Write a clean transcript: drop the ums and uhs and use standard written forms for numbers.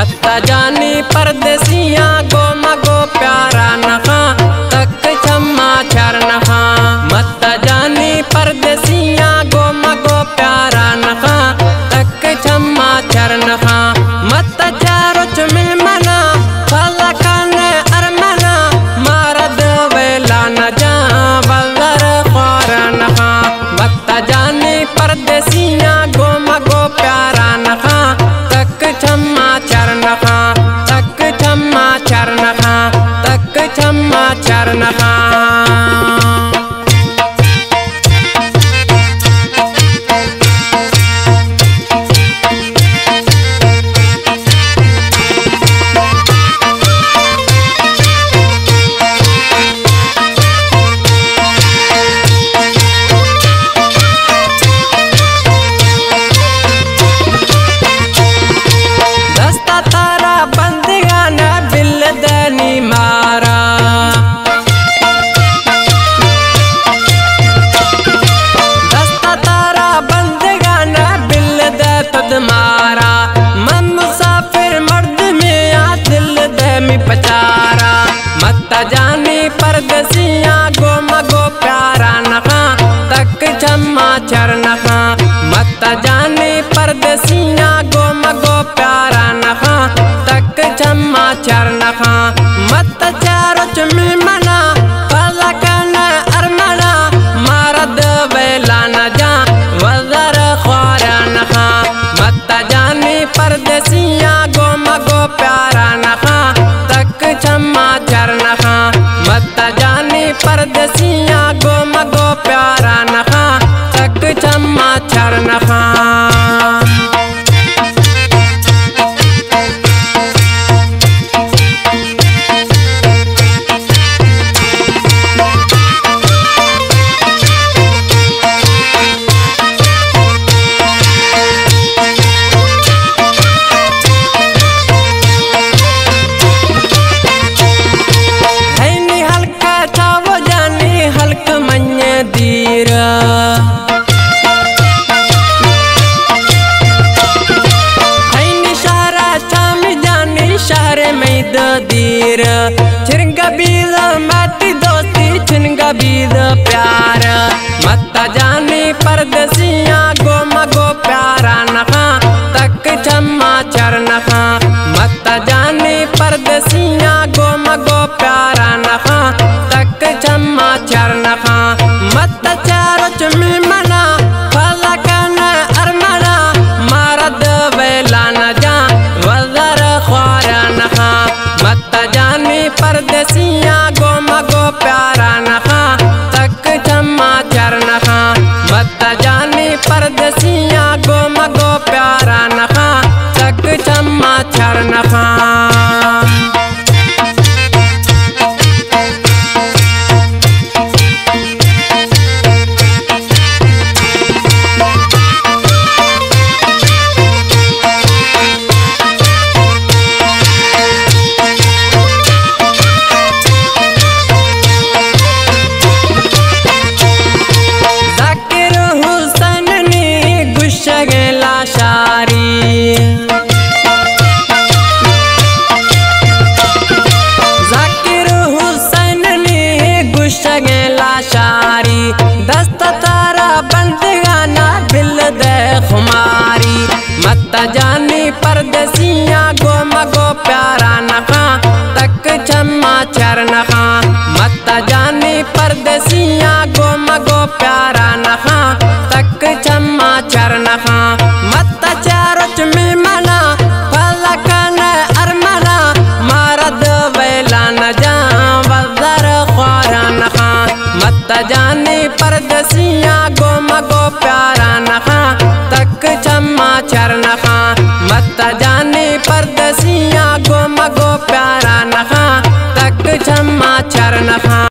मत जानी परदेसिया गो मगो प्यारा नखा तक छम्मा चर नखा। मत जानी परदेसिया गो मगो प्यारा नखा तक छम्मा चर नखा। मत चारो चुमिल मना फला खाने अरमना मारद वेला न जा बल्दर ख्वार नखा। मत जानी परदेसिया गो मगो प्यारा नखा तक छम्मा चर नखा तक छम्मा चर नखा तक छम्मा चर नखा। मत जानी परदेसिया गो मगो प्यारा नखा तक छम्मा चर नखा। मत जानी परदेसिया गो मगो प्यारा नखा तक छम्मा चर नखा। मत चारो चुमिल मना फला खाने अरमना मारद वेला न जा वजर ख्वार नखा। मत जानी परदेसिया गो मगो प्यारा नखा तक छम्मा चर नखा। मत जानी परदेसिया गो मगो प्यारा नखा तक छम्मा चर नखा। छिनगा बीद माटी दोस्ती छिनगा बीद प्यार। मत जानी परदेसिया गो मगो प्यारा नखा तक छम्मा चर नखा। मत जानी परदेसिया गो मगो प्यारा नखा तक छम्मा चर नखा। मत चारो चुमिल मना फला खाने अरमना मारद वेला न जा वजर ख्वार नखा। मत जानी परदेसिया गो मगो प्यारा नखा तक छम्मा चर नखा। मत जानी परदेसिया गो मगो प्यारा नखा तक छम्मा चर नखा। मत जानी परदेसिया गो मगो प्यारा नखा तक छम्मा चर नखा। मत जानी परदेसिया गो मगो प्यारा नखा तक छम्मा चर नखा। मत चारो चुमिल मना फला खाने अरमना मारद वेला न जा वजर ख्वार नखा। मत जानी परदेसिया गो मगो प्यारा नखा तक छम्मा चर नखा। मत जानी परदेसिया गो मगो प्यारा नखा तक छम्मा चर नखा।